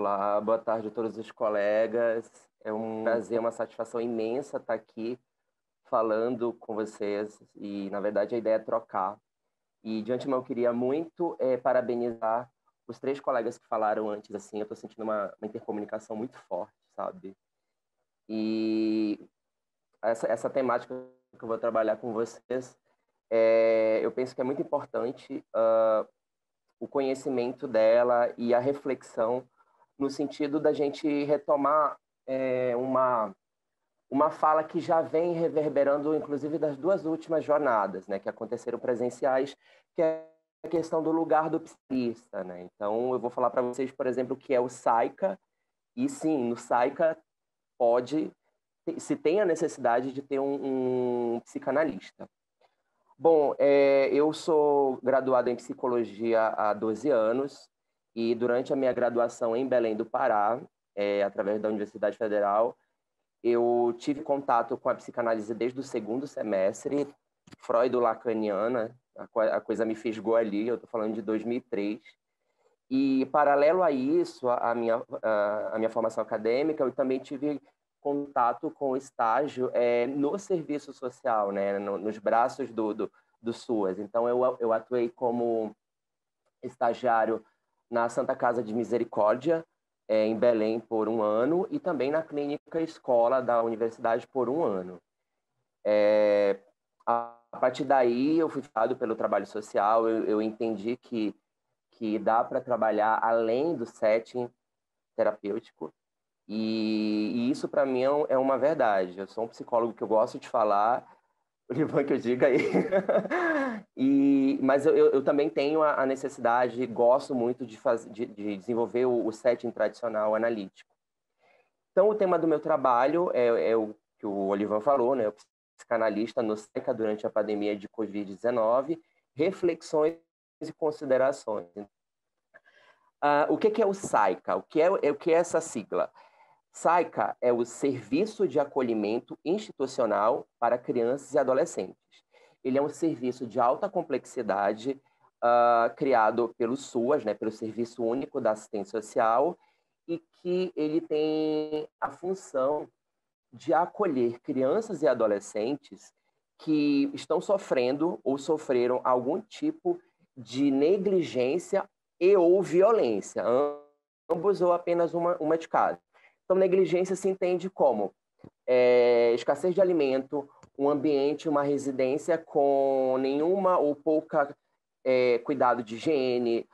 Olá, boa tarde a todos os colegas. É um prazer, uma satisfação imensa estar aqui falando com vocês e, na verdade, a ideia é trocar. E, de antemão, eu queria muito parabenizar os três colegas que falaram antes, assim, eu estou sentindo uma intercomunicação muito forte, sabe? E essa temática que eu vou trabalhar com vocês, eu penso que é muito importante o conhecimento dela e a reflexão no sentido da gente retomar uma fala que já vem reverberando, inclusive, das duas últimas jornadas, né, que aconteceram presenciais, que é a questão do lugar do psicanalista, né? Então, eu vou falar para vocês, por exemplo, o que é o SAICA, e sim, no SAICA se tem a necessidade de ter um psicanalista. Bom, eu sou graduado em psicologia há 12 anos e durante a minha graduação em Belém do Pará, através da Universidade Federal, eu tive contato com a psicanálise desde o segundo semestre, freudo-lacaniana, a coisa me fisgou ali, eu estou falando de 2003. E, paralelo a isso, a minha formação acadêmica, eu também tive contato com o estágio no serviço social, né, nos braços do SUAS. Então, eu atuei como estagiário na Santa Casa de Misericórdia, em Belém, por 1 ano, e também na Clínica Escola da Universidade por 1 ano. A partir daí, eu fui ficado pelo trabalho social, eu entendi que dá para trabalhar além do setting terapêutico, e isso, para mim, é uma verdade. Eu sou um psicólogo que eu gosto de falar, o Ivan que eu diga aí. Mas eu também tenho a necessidade, gosto muito de desenvolver o setting tradicional analítico. Então, o tema do meu trabalho é o que o Olivan falou, né? O psicanalista no SAICA durante a pandemia de Covid-19, reflexões e considerações. O que é o SAICA? O que é essa sigla? SAICA é o Serviço de Acolhimento Institucional para Crianças e Adolescentes. Ele é um serviço de alta complexidade, criado pelo SUAS, né, pelo Serviço Único da Assistência Social, e que ele tem a função de acolher crianças e adolescentes que estão sofrendo ou sofreram algum tipo de negligência e ou violência, ambos ou apenas uma de cada. Então, negligência se entende como escassez de alimento, um ambiente, uma residência com nenhuma ou pouca cuidado de higiene,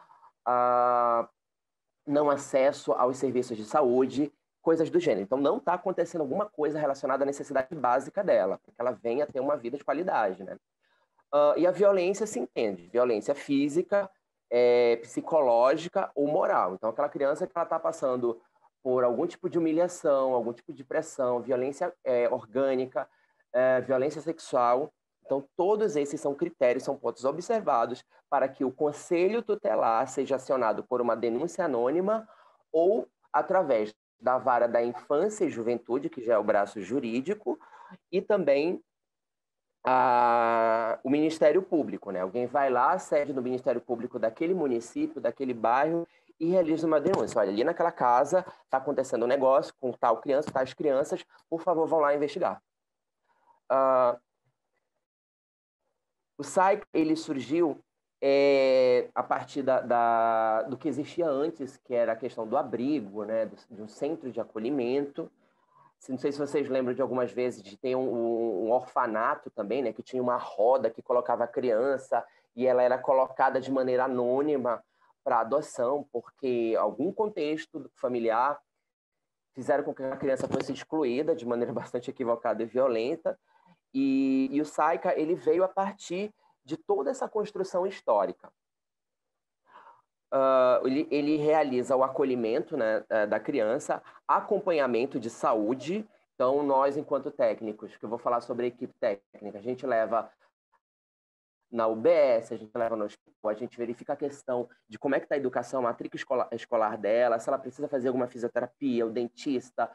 não acesso aos serviços de saúde, coisas do gênero. Então, não está acontecendo alguma coisa relacionada à necessidade básica dela, para que ela venha a ter uma vida de qualidade, né? E a violência se entende, violência física, psicológica ou moral. Então, aquela criança que ela está passando por algum tipo de humilhação, algum tipo de pressão, violência orgânica, violência sexual. Então, todos esses são critérios, são pontos observados para que o conselho tutelar seja acionado por uma denúncia anônima ou através da vara da infância e juventude, que já é o braço jurídico, e também o Ministério Público, né? Alguém vai lá, sede no Ministério Público daquele município, daquele bairro, e realiza uma denúncia. Olha, ali naquela casa está acontecendo um negócio com tal criança, tais crianças, por favor, vão lá investigar. O SAIC, ele surgiu a partir do que existia antes, que era a questão do abrigo, né? De um centro de acolhimento. Não sei se vocês lembram de algumas vezes de ter um orfanato também, né? Que tinha uma roda que colocava a criança e ela era colocada de maneira anônima para adoção, porque algum contexto familiar fizeram com que a criança fosse excluída de maneira bastante equivocada e violenta. E o SAICA, ele veio a partir de toda essa construção histórica. Ele realiza o acolhimento, né, da criança, acompanhamento de saúde. Então, nós, enquanto técnicos, que eu vou falar sobre a equipe técnica, a gente leva na UBS, a gente leva no hospital, a gente verifica a questão de como é que está a educação, a matrícula escolar dela, se ela precisa fazer alguma fisioterapia, o dentista,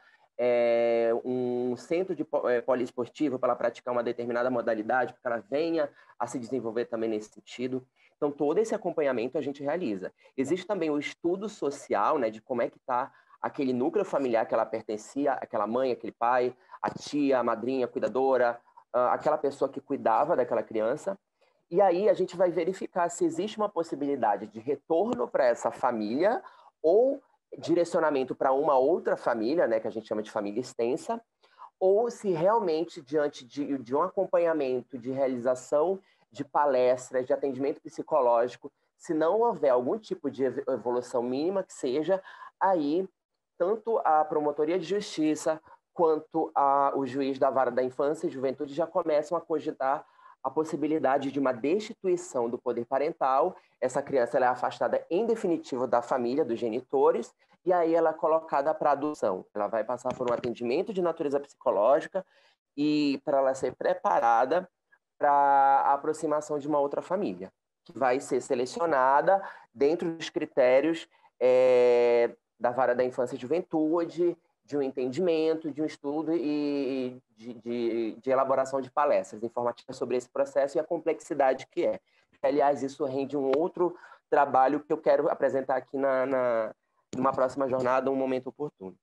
um centro de poliesportivo para ela praticar uma determinada modalidade, para que ela venha a se desenvolver também nesse sentido. Então, todo esse acompanhamento a gente realiza. Existe também o estudo social, né, de como é que está aquele núcleo familiar que ela pertencia, aquela mãe, aquele pai, a tia, a madrinha, a cuidadora, aquela pessoa que cuidava daquela criança. E aí a gente vai verificar se existe uma possibilidade de retorno para essa família ou direcionamento para uma outra família, né, que a gente chama de família extensa, ou se realmente, diante de um acompanhamento, de realização de palestras, de atendimento psicológico, se não houver algum tipo de evolução mínima que seja, aí tanto a Promotoria de Justiça quanto o juiz da Vara da Infância e Juventude já começam a cogitar a possibilidade de uma destituição do poder parental. Essa criança ela é afastada em definitivo da família, dos genitores, e aí ela é colocada para adoção. Ela vai passar por um atendimento de natureza psicológica e para ela ser preparada para a aproximação de uma outra família, que vai ser selecionada dentro dos critérios da Vara da Infância e Juventude, de um entendimento, de um estudo e de elaboração de palestras informativas sobre esse processo e a complexidade que é. Aliás, isso rende um outro trabalho que eu quero apresentar aqui numa próxima jornada, um momento oportuno.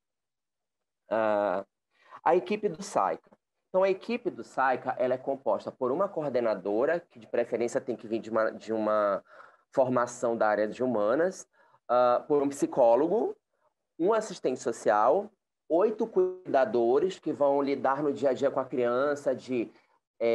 A equipe do SAICA. Então, a equipe do SAICA ela é composta por uma coordenadora, que de preferência tem que vir de uma formação da área de humanas, por um psicólogo, um assistente social, 8 cuidadores que vão lidar no dia a dia com a criança, de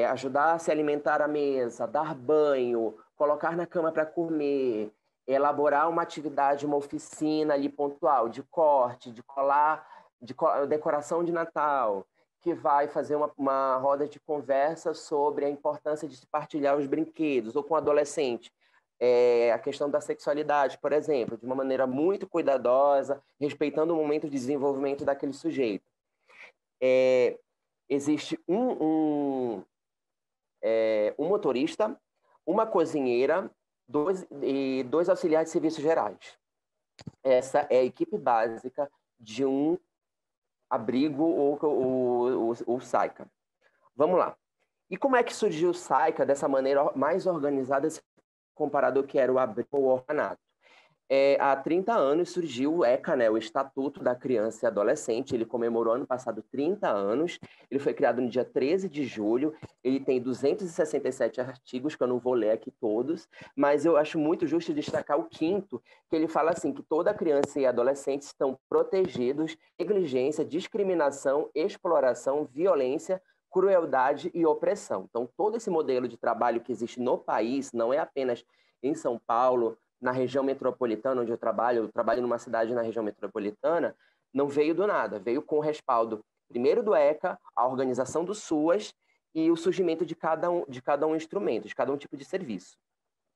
ajudar a se alimentar à mesa, dar banho, colocar na cama para comer, elaborar uma atividade, uma oficina ali pontual, de corte, de colar, de decoração de Natal, que vai fazer uma roda de conversa sobre a importância de se partilhar os brinquedos, ou com o adolescente. A questão da sexualidade, por exemplo, de uma maneira muito cuidadosa, respeitando o momento de desenvolvimento daquele sujeito. Existe um motorista, uma cozinheira, dois auxiliares de serviços gerais. Essa é a equipe básica de um abrigo ou o SAICA. Vamos lá. E como é que surgiu o SAICA dessa maneira mais organizada comparado ao que era o abrigo ou o orfanato? Há 30 anos surgiu o ECA, né, o Estatuto da Criança e Adolescente. Ele comemorou ano passado 30 anos. Ele foi criado no dia 13 de julho. Ele tem 267 artigos, que eu não vou ler aqui todos, mas eu acho muito justo destacar o 5º, que ele fala assim, que toda criança e adolescente estão protegidos de negligência, discriminação, exploração, violência, crueldade e opressão. Então, todo esse modelo de trabalho que existe no país, não é apenas em São Paulo, na região metropolitana onde eu trabalho numa cidade na região metropolitana, não veio do nada, veio com o respaldo, primeiro do ECA, a organização do SUAS e o surgimento de cada um instrumento, de cada um tipo de serviço.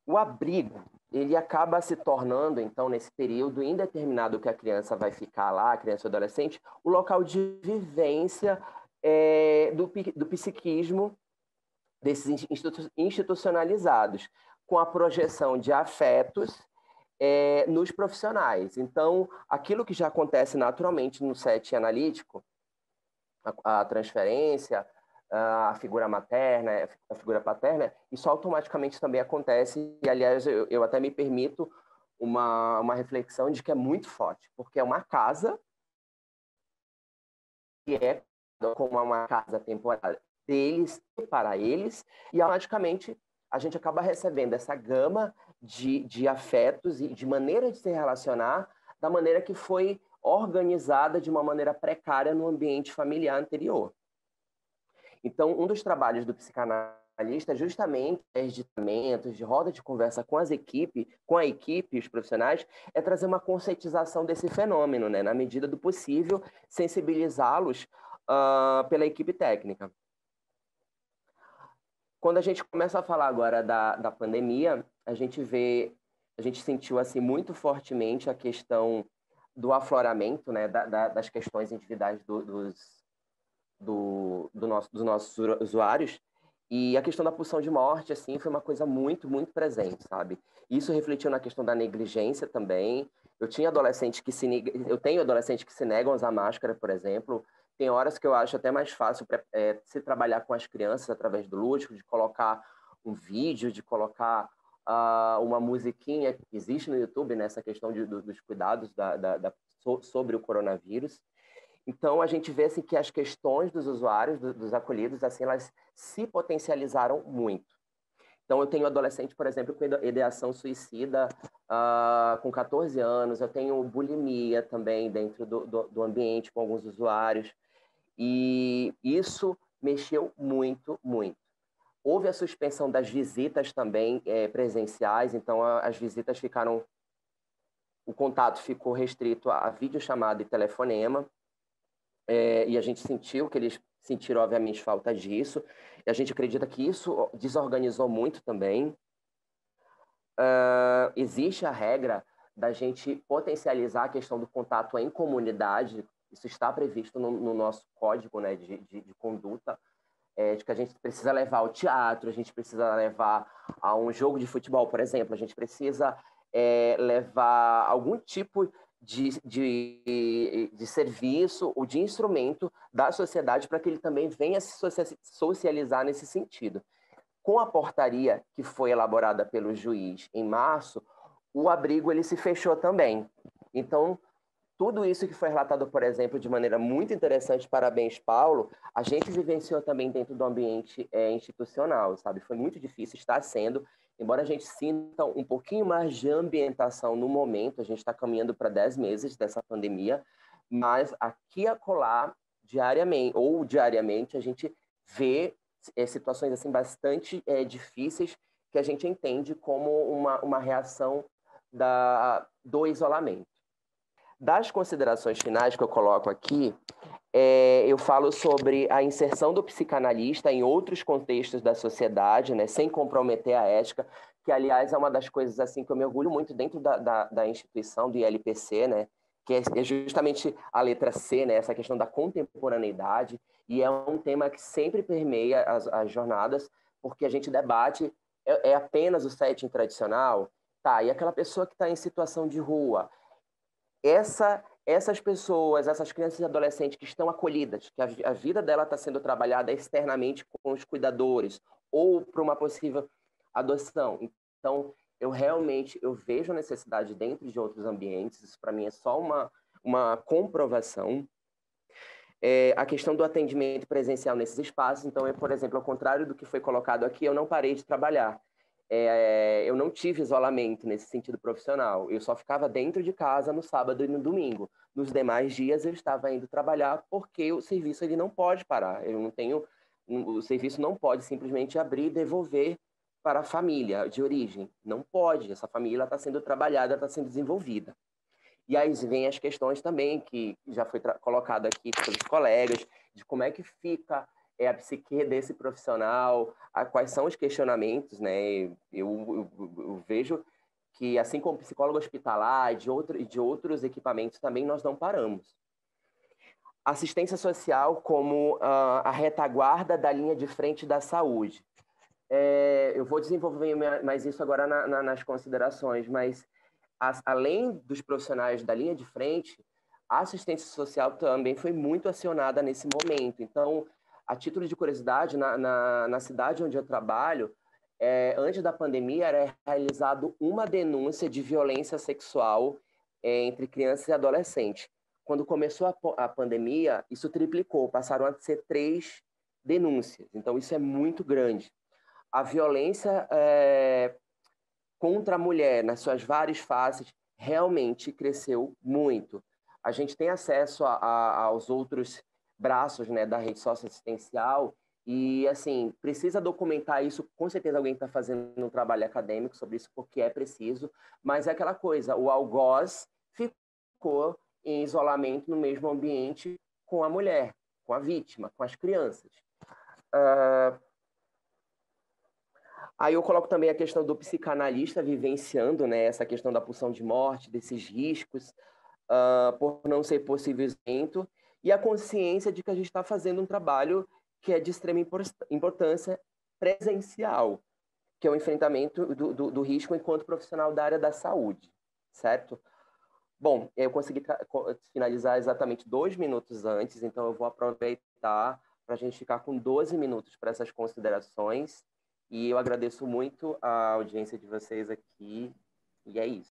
O abrigo, ele acaba se tornando, então, nesse período indeterminado que a criança vai ficar lá, a criança ou adolescente, o local de vivência do psiquismo desses institucionalizados, com a projeção de afetos nos profissionais. Então, aquilo que já acontece naturalmente no setting analítico, a transferência, a figura materna, a figura paterna, isso automaticamente também acontece, e, aliás, eu até me permito uma reflexão de que é muito forte, porque é uma casa que é como uma casa temporária deles e para eles, e automaticamente a gente acaba recebendo essa gama de afetos e de maneira de se relacionar da maneira que foi organizada de uma maneira precária no ambiente familiar anterior. Então, um dos trabalhos do psicanalista é justamente de roda de conversa com a equipe, os profissionais, é trazer uma conscientização desse fenômeno, né? Na medida do possível, sensibilizá-los pela equipe técnica. Quando a gente começa a falar agora da pandemia, a gente sentiu assim muito fortemente a questão do afloramento, né, das questões individuais dos nossos usuários, e a questão da pulsão de morte assim foi uma coisa muito, muito presente, sabe? Isso refletiu na questão da negligência também. Eu tenho adolescentes que se negam a usar máscara, por exemplo. Tem horas que eu acho até mais fácil se trabalhar com as crianças através do lúdico, de colocar um vídeo, de colocar uma musiquinha que existe no YouTube, nessa questão dos cuidados sobre o coronavírus. Então, a gente vê assim, que as questões dos usuários, dos acolhidos, assim, elas se potencializaram muito. Então, eu tenho adolescente, por exemplo, com ideação suicida com 14 anos, eu tenho bulimia também dentro do ambiente com alguns usuários, e isso mexeu muito, muito. Houve a suspensão das visitas também presenciais, então as visitas ficaram, o contato ficou restrito a videochamada e telefonema, e a gente sentiu que eles sentiram, obviamente, falta disso, e a gente acredita que isso desorganizou muito também. Existe a regra da gente potencializar a questão do contato em comunidade, isso está previsto no nosso código, né, de conduta, de que a gente precisa levar ao teatro, a gente precisa levar a um jogo de futebol, por exemplo, a gente precisa levar algum tipo de serviço ou de instrumento da sociedade para que ele também venha se socializar nesse sentido. Com a portaria que foi elaborada pelo juiz em março, o abrigo ele se fechou também. Então, tudo isso que foi relatado, por exemplo, de maneira muito interessante, parabéns, Paulo, a gente vivenciou também dentro do ambiente institucional, sabe? Foi muito difícil, está sendo, embora a gente sinta um pouquinho mais de ambientação no momento, a gente está caminhando para 10 meses dessa pandemia, mas aqui e acolá, diariamente, a gente vê situações assim bastante difíceis que a gente entende como uma reação do isolamento. Das considerações finais que eu coloco aqui, eu falo sobre a inserção do psicanalista em outros contextos da sociedade, né, sem comprometer a ética, que, aliás, é uma das coisas assim que eu me orgulho muito dentro da instituição do ILPC, né, que é justamente a letra C, né, essa questão da contemporaneidade, e é um tema que sempre permeia as jornadas, porque a gente debate, apenas o setting tradicional? Tá, e aquela pessoa que está em situação de rua? Essas pessoas, essas crianças e adolescentes que estão acolhidas, que a vida dela está sendo trabalhada externamente com os cuidadores, ou para uma possível adoção. Então, eu vejo a necessidade dentro de outros ambientes, isso para mim é só uma comprovação. A questão do atendimento presencial nesses espaços, então, por exemplo, ao contrário do que foi colocado aqui, eu não parei de trabalhar. Eu não tive isolamento nesse sentido profissional, eu só ficava dentro de casa no sábado e no domingo. Nos demais dias eu estava indo trabalhar porque o serviço ele não pode parar, o serviço não pode simplesmente abrir e devolver para a família de origem, não pode, essa família está sendo trabalhada, está sendo desenvolvida. E aí vem as questões também, que já foi colocado aqui pelos colegas, de como é que fica a psique desse profissional, quais são os questionamentos, né? Eu vejo que, assim como psicólogo hospitalar e de outros equipamentos também, nós não paramos. Assistência social como a retaguarda da linha de frente da saúde. Eu vou desenvolver mais isso agora nas considerações, mas além dos profissionais da linha de frente, a assistência social também foi muito acionada nesse momento. Então, a título de curiosidade, na cidade onde eu trabalho, antes da pandemia, era realizado uma denúncia de violência sexual entre crianças e adolescentes. Quando começou a pandemia, isso triplicou, passaram a ser 3 denúncias. Então, isso é muito grande. A violência contra a mulher, nas suas várias faces, realmente cresceu muito. A gente tem acesso aos outros braços, né, da rede socioassistencial e, assim, precisa documentar isso. Com certeza alguém está fazendo um trabalho acadêmico sobre isso, porque é preciso, mas é aquela coisa, o algoz ficou em isolamento no mesmo ambiente com a mulher, com a vítima, com as crianças. Aí eu coloco também a questão do psicanalista vivenciando, né, essa questão da pulsão de morte, desses riscos, por não ser possível isento, e a consciência de que a gente está fazendo um trabalho que é de extrema importância presencial, que é o enfrentamento do risco enquanto profissional da área da saúde, certo? Bom, eu consegui finalizar exatamente 2 minutos antes, então eu vou aproveitar para a gente ficar com 12 minutos para essas considerações. E eu agradeço muito a audiência de vocês aqui. E é isso.